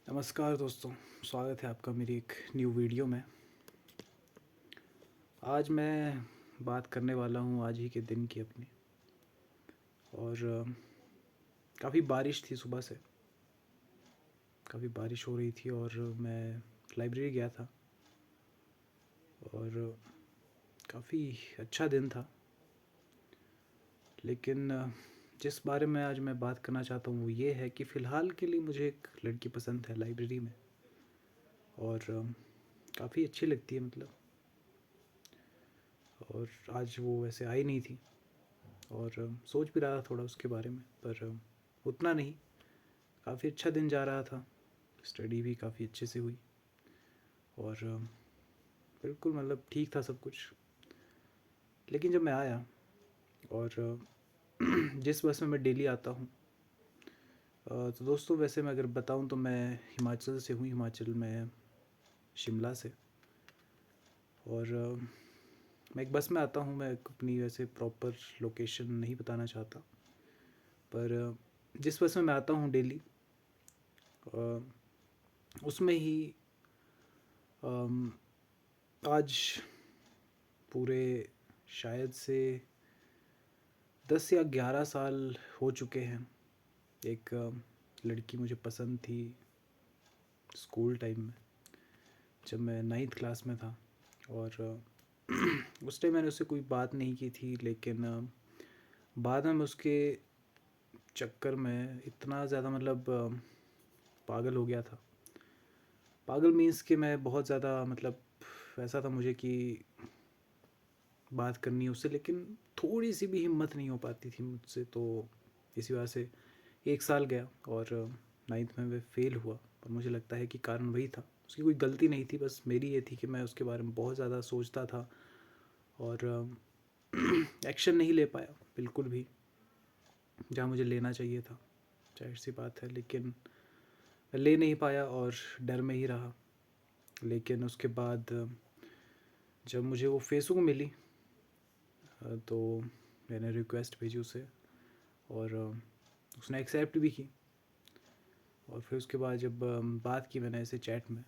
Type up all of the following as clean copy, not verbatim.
नमस्कार दोस्तों, स्वागत है आपका मेरी एक न्यू वीडियो में। आज मैं बात करने वाला हूँ आज ही के दिन की अपनी। और काफ़ी बारिश थी, सुबह से काफ़ी बारिश हो रही थी और मैं लाइब्रेरी गया था और काफ़ी अच्छा दिन था। लेकिन जिस बारे में आज मैं बात करना चाहता हूँ वो ये है कि फ़िलहाल के लिए मुझे एक लड़की पसंद है लाइब्रेरी में, और काफ़ी अच्छी लगती है मतलब। और आज वो वैसे आई नहीं थी और सोच भी रहा था थोड़ा उसके बारे में, पर उतना नहीं। काफ़ी अच्छा दिन जा रहा था, स्टडी भी काफ़ी अच्छे से हुई और बिल्कुल मतलब ठीक था सब कुछ। लेकिन जब मैं आया और जिस बस में मैं डेली आता हूँ, तो दोस्तों वैसे मैं अगर बताऊँ तो मैं हिमाचल से हूँ, हिमाचल में शिमला से। और मैं एक बस में आता हूँ। मैं अपनी वैसे प्रॉपर लोकेशन नहीं बताना चाहता, पर जिस बस में मैं आता हूँ डेली उसमें ही आज पूरे शायद से 10 या 11 साल हो चुके हैं। एक लड़की मुझे पसंद थी स्कूल टाइम में, जब मैं 9th क्लास में था। और उस टाइम मैंने उससे कोई बात नहीं की थी, लेकिन बाद में मैं उसके चक्कर में इतना ज़्यादा मतलब पागल हो गया था। पागल मीन्स कि मैं बहुत ज़्यादा मतलब ऐसा था मुझे कि बात करनी है उससे, लेकिन थोड़ी सी भी हिम्मत नहीं हो पाती थी मुझसे। तो इसी वजह से 1 साल गया और 9th में वह फेल हुआ। पर मुझे लगता है कि कारण वही था, उसकी कोई गलती नहीं थी, बस मेरी ये थी कि मैं उसके बारे में बहुत ज़्यादा सोचता था और एक्शन नहीं ले पाया बिल्कुल भी, जहाँ मुझे लेना चाहिए था। जाहिर सी बात है, लेकिन मैं ले नहीं पाया और डर में ही रहा। लेकिन उसके बाद जब मुझे वो फेसबुक मिली, तो मैंने रिक्वेस्ट भेजी उसे और उसने एक्सेप्ट भी की। और फिर उसके बाद जब बात की मैंने ऐसे चैट में,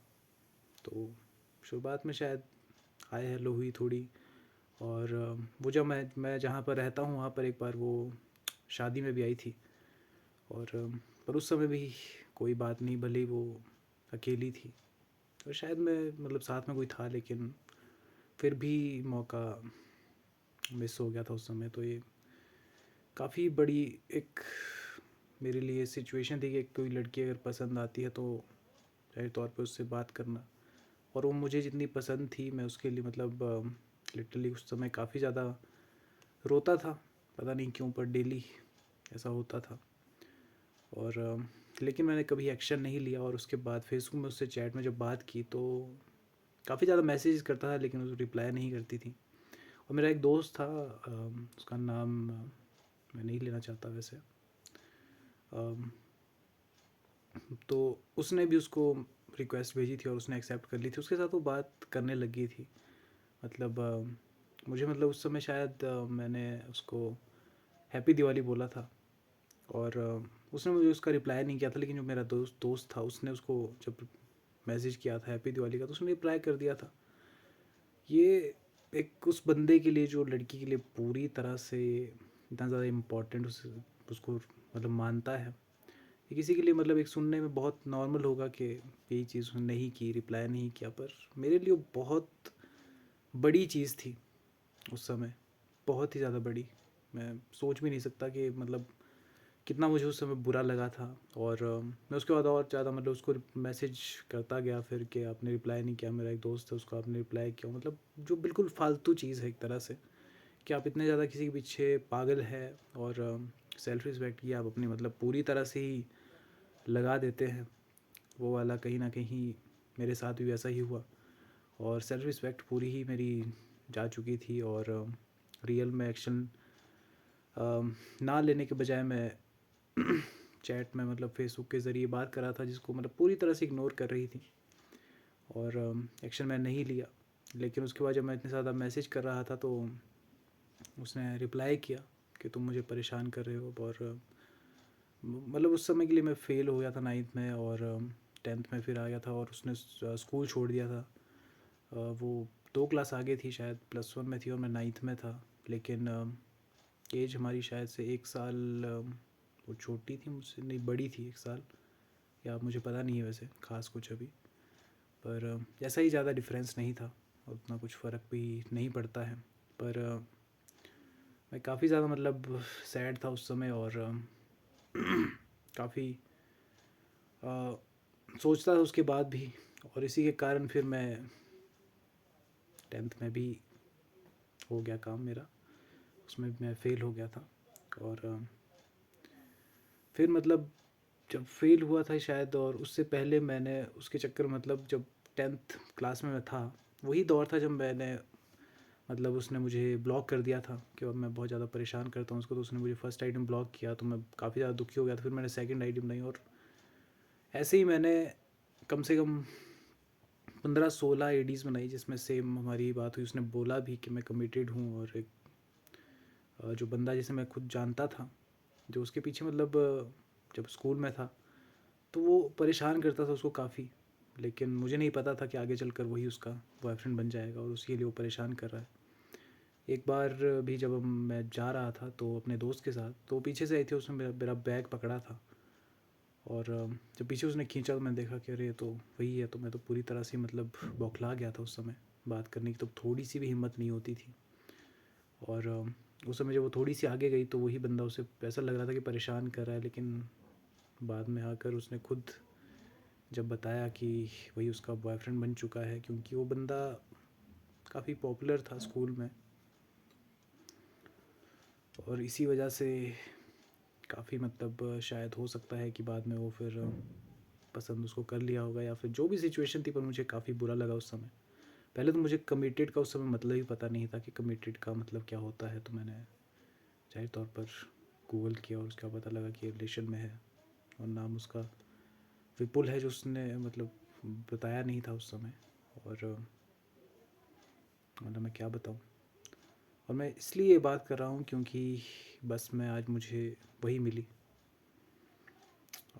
तो शुरुआत में शायद हाय हेलो हुई थोड़ी। और वो जब मैं जहाँ पर रहता हूँ वहाँ पर एक बार वो शादी में भी आई थी। और पर उस समय भी कोई बात नहीं, भले वो अकेली थी और शायद मैं मतलब साथ में कोई था, लेकिन फिर भी मौका मिस हो गया था उस समय। तो ये काफ़ी बड़ी एक मेरे लिए सिचुएशन थी कि कोई लड़की अगर पसंद आती है तो जाहिर तौर पे उससे बात करना। और वो मुझे जितनी पसंद थी मैं उसके लिए मतलब लिटरली उस समय काफ़ी ज़्यादा रोता था, पता नहीं क्यों, पर डेली ऐसा होता था। और लेकिन मैंने कभी एक्शन नहीं लिया। और उसके बाद फेसबुक में उससे चैट में जब बात की तो काफ़ी ज़्यादा मैसेज करता था, लेकिन उस रिप्लाई नहीं करती थी। और मेरा एक दोस्त था, उसका नाम मैं नहीं लेना चाहता वैसे, तो उसने भी उसको रिक्वेस्ट भेजी थी और उसने एक्सेप्ट कर ली थी। उसके साथ वो बात करने लगी थी। मतलब मुझे मतलब उस समय शायद मैंने उसको हैप्पी दिवाली बोला था और उसने मुझे उसका रिप्लाई नहीं किया था। लेकिन जो मेरा दोस्त था उसने उसको जब मैसेज किया था हैप्पी दिवाली का, तो उसने रिप्लाई कर दिया था। ये एक उस बंदे के लिए जो लड़की के लिए पूरी तरह से इतना ज़्यादा इम्पोर्टेंट उसको मतलब मानता है, ये किसी के लिए मतलब एक सुनने में बहुत नॉर्मल होगा कि यही चीज़ उसने नहीं की, रिप्लाई नहीं किया। पर मेरे लिए वो बहुत बड़ी चीज़ थी उस समय, बहुत ही ज़्यादा बड़ी। मैं सोच भी नहीं सकता कि मतलब कितना मुझे उस समय बुरा लगा था। और मैं उसके बाद और ज़्यादा मतलब उसको मैसेज करता गया फिर कि आपने रिप्लाई नहीं किया। मेरा एक दोस्त है, उसको आपने रिप्लाई किया, मतलब जो बिल्कुल फालतू चीज़ है एक तरह से, कि आप इतने ज़्यादा किसी के पीछे पागल है और सेल्फ रिस्पेक्ट की आप अपनी मतलब पूरी तरह से ही लगा देते हैं। वो वाला कहीं ना कहीं मेरे साथ भी वैसा ही हुआ और सेल्फ रिस्पेक्ट पूरी ही मेरी जा चुकी थी। और रियल में एक्शन ना लेने के बजाय मैं चैट में मतलब फेसबुक के ज़रिए बात कर रहा था, जिसको मतलब पूरी तरह से इग्नोर कर रही थी। और एक्शन मैं नहीं लिया। लेकिन उसके बाद जब मैं इतने ज़्यादा मैसेज कर रहा था तो उसने रिप्लाई किया कि तुम मुझे परेशान कर रहे हो। और मतलब उस समय के लिए मैं फ़ेल हो गया था 9th में। और 10th में फिर आ गया था और उसने स्कूल छोड़ दिया था। वो 2 क्लास आगे थी शायद, +1 में थी और मैं 9th में था। लेकिन एज हमारी शायद से 1 साल वो छोटी थी मुझसे, नहीं बड़ी थी 1 साल, या मुझे पता नहीं है वैसे ख़ास कुछ अभी, पर ऐसा ही ज़्यादा डिफरेंस नहीं था और उतना कुछ फ़र्क भी नहीं पड़ता है। पर मैं काफ़ी ज़्यादा मतलब सैड था उस समय और काफ़ी सोचता था उसके बाद भी, और इसी के कारण फिर मैं 10th में भी हो गया काम मेरा, उसमें मैं फ़ेल हो गया था। और फिर मतलब जब फेल हुआ था शायद, और उससे पहले मैंने उसके चक्कर मतलब जब 10th क्लास में मैं था, वही दौर था जब मैंने मतलब उसने मुझे ब्लॉक कर दिया था कि अब मैं बहुत ज़्यादा परेशान करता हूँ उसको। तो उसने मुझे फर्स्ट आइटम ब्लॉक किया तो मैं काफ़ी ज़्यादा दुखी हो गया था। फिर मैंने सेकंड आइटम बनाई और ऐसे ही मैंने कम से कम 15-16 आईडीज़ बनाई जिसमें सेम हमारी बात हुई। उसने बोला भी कि मैं कमिटेड हूँ, और एक जो बंदा जिसे मैं खुद जानता था, जो उसके पीछे मतलब जब स्कूल में था तो वो परेशान करता था उसको काफ़ी, लेकिन मुझे नहीं पता था कि आगे चलकर वही उसका बॉयफ्रेंड बन जाएगा और उसके लिए वो परेशान कर रहा है। एक बार भी जब मैं जा रहा था तो अपने दोस्त के साथ, तो पीछे से आई थी, उसने मेरा मेरा बैग पकड़ा था, और जब पीछे उसने खींचा तो मैंने देखा कि अरे ये तो वही है। तो मैं तो पूरी तरह से मतलब बौखला गया था उस समय। बात करने की तो थोड़ी सी भी हिम्मत नहीं होती थी। और उस समय जब वो थोड़ी सी आगे गई तो वही बंदा उसे ऐसा लग रहा था कि परेशान कर रहा है, लेकिन बाद में आकर उसने खुद जब बताया कि वही उसका बॉयफ्रेंड बन चुका है, क्योंकि वो बंदा काफ़ी पॉपुलर था स्कूल में, और इसी वजह से काफ़ी मतलब शायद हो सकता है कि बाद में वो फिर पसंद उसको कर लिया होगा, या फिर जो भी सिचुएशन थी। पर मुझे काफ़ी बुरा लगा उस समय। पहले तो मुझे कमिटेड का उस समय मतलब ही पता नहीं था कि कमिटेड का मतलब क्या होता है। तो मैंने जाहिर तौर पर गूगल किया और उसका पता लगा कि रिलेशन में है, और नाम उसका विपुल है, जो उसने मतलब बताया नहीं था उस समय। और मतलब मैं क्या बताऊँ। और मैं इसलिए ये बात कर रहा हूँ क्योंकि बस मैं आज मुझे वही मिली,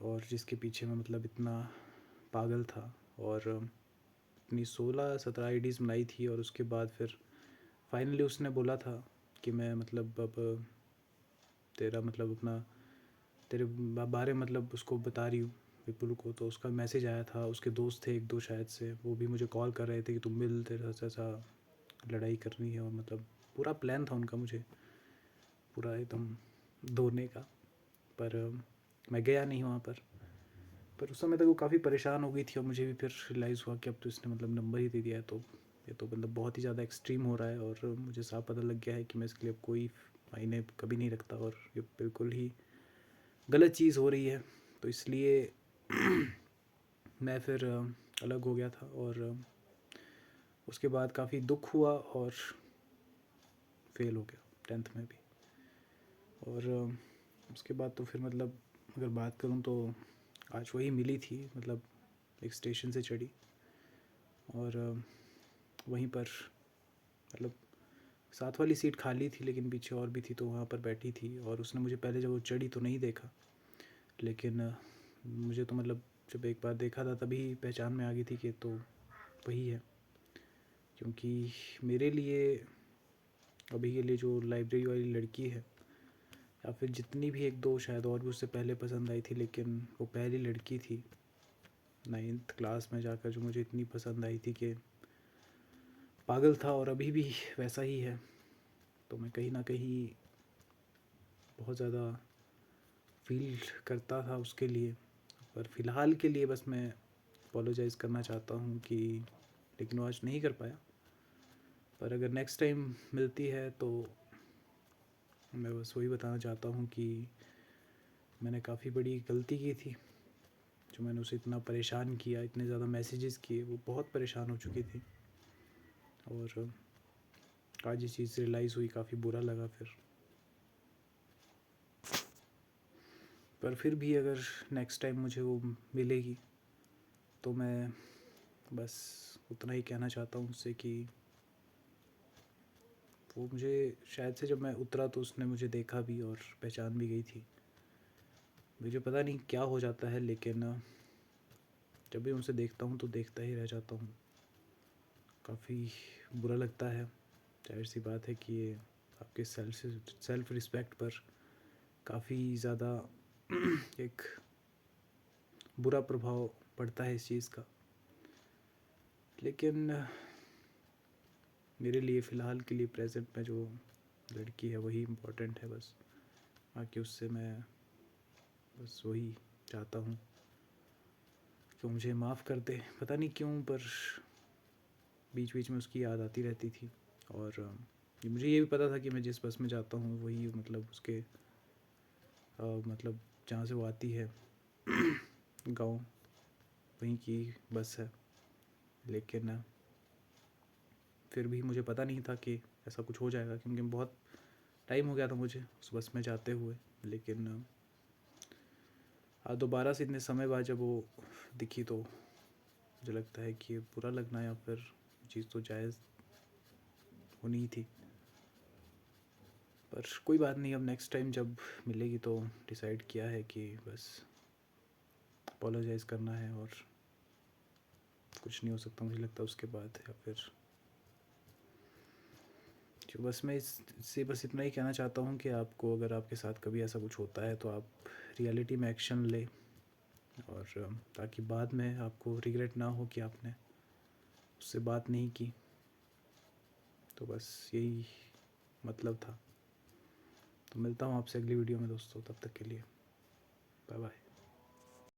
और जिसके पीछे मैं मतलब इतना पागल था, और अपनी 16-17 आईडीज़ बनाई थी। और उसके बाद फिर फाइनली उसने बोला था कि मैं मतलब अब तेरा मतलब अपना तेरे बारे मतलब उसको बता रही हूँ विपुल को। तो उसका मैसेज आया था, उसके दोस्त थे 1-2 शायद से, वो भी मुझे कॉल कर रहे थे कि तुम मिल, तेरा ऐसा लड़ाई करनी है। और मतलब पूरा प्लान था उनका मुझे पूरा एकदम धोने का। पर मैं गया नहीं वहाँ पर उस समय तक वो काफ़ी परेशान हो गई थी, और मुझे भी फिर रियलाइज़ हुआ कि अब तो इसने मतलब नंबर ही दे दिया है, तो ये तो मतलब बहुत ही ज़्यादा एक्सट्रीम हो रहा है। और मुझे साफ पता लग गया है कि मैं इसके लिए अब कोई मायने कभी नहीं रखता, और ये बिल्कुल ही गलत चीज़ हो रही है। तो इसलिए मैं फिर अलग हो गया था, और उसके बाद काफ़ी दुख हुआ और फेल हो गया 10th में भी। और उसके बाद तो फिर मतलब अगर बात करूँ तो आज वही मिली थी, मतलब एक स्टेशन से चढ़ी, और वहीं पर मतलब साथ वाली सीट खाली थी लेकिन पीछे और भी थी, तो वहाँ पर बैठी थी। और उसने मुझे पहले जब वो चढ़ी तो नहीं देखा, लेकिन मुझे तो मतलब जब एक बार देखा था तभी पहचान में आ गई थी कि तो वही है। क्योंकि मेरे लिए अभी के लिए जो लाइब्रेरी वाली लड़की है, या फिर जितनी भी 1-2 शायद और भी उससे पहले पसंद आई थी, लेकिन वो पहली लड़की थी 9th क्लास में जाकर जो मुझे इतनी पसंद आई थी कि पागल था, और अभी भी वैसा ही है। तो मैं कहीं ना कहीं बहुत ज़्यादा फील करता था उसके लिए। पर फ़िलहाल के लिए बस मैं अपोलोजाइज़ करना चाहता हूँ कि, लेकिन वो आज नहीं कर पाया। पर अगर नेक्स्ट टाइम मिलती है तो मैं बस वही बताना चाहता हूँ कि मैंने काफ़ी बड़ी गलती की थी, जो मैंने उसे इतना परेशान किया, इतने ज़्यादा मैसेजेस किए, वो बहुत परेशान हो चुकी थी। और आज ये चीज़ रियलाइज़ हुई, काफ़ी बुरा लगा फिर। पर फिर भी अगर नेक्स्ट टाइम मुझे वो मिलेगी तो मैं बस उतना ही कहना चाहता हूँ उससे कि वो मुझे शायद से जब मैं उतरा तो उसने मुझे देखा भी और पहचान भी गई थी। मुझे पता नहीं क्या हो जाता है, लेकिन जब भी उनसे देखता हूँ तो देखता ही रह जाता हूँ। काफ़ी बुरा लगता है। ज़ाहिर सी बात है कि ये आपके सेल्फ रिस्पेक्ट पर काफ़ी ज़्यादा एक बुरा प्रभाव पड़ता है इस चीज़ का। लेकिन मेरे लिए फ़िलहाल के लिए प्रेजेंट में जो लड़की है वही इम्पोर्टेंट है बस। बाकी उससे मैं बस वही चाहता हूँ कि मुझे माफ़ कर दे। पता नहीं क्यों, पर बीच बीच में उसकी याद आती रहती थी। और मुझे ये भी पता था कि मैं जिस बस में जाता हूँ वही मतलब उसके मतलब जहाँ से वो आती है गांव, वहीं की बस है। लेकिन फिर भी मुझे पता नहीं था कि ऐसा कुछ हो जाएगा, क्योंकि बहुत टाइम हो गया था मुझे उस बस में जाते हुए। लेकिन दोबारा से इतने समय बाद जब वो दिखी तो मुझे लगता है कि बुरा लगना या फिर चीज़ तो जायज़ होनी ही थी। पर कोई बात नहीं, अब नेक्स्ट टाइम जब मिलेगी तो डिसाइड किया है कि बस अपोलोजाइज़ करना है और कुछ नहीं हो सकता मुझे लगता उसके बाद। या फिर जो बस मैं इससे बस इतना ही कहना चाहता हूँ कि आपको अगर आपके साथ कभी ऐसा कुछ होता है तो आप रियलिटी में एक्शन ले, और ताकि बाद में आपको रिग्रेट ना हो कि आपने उससे बात नहीं की। तो बस यही मतलब था। तो मिलता हूँ आपसे अगली वीडियो में दोस्तों, तब तक के लिए बाय बाय।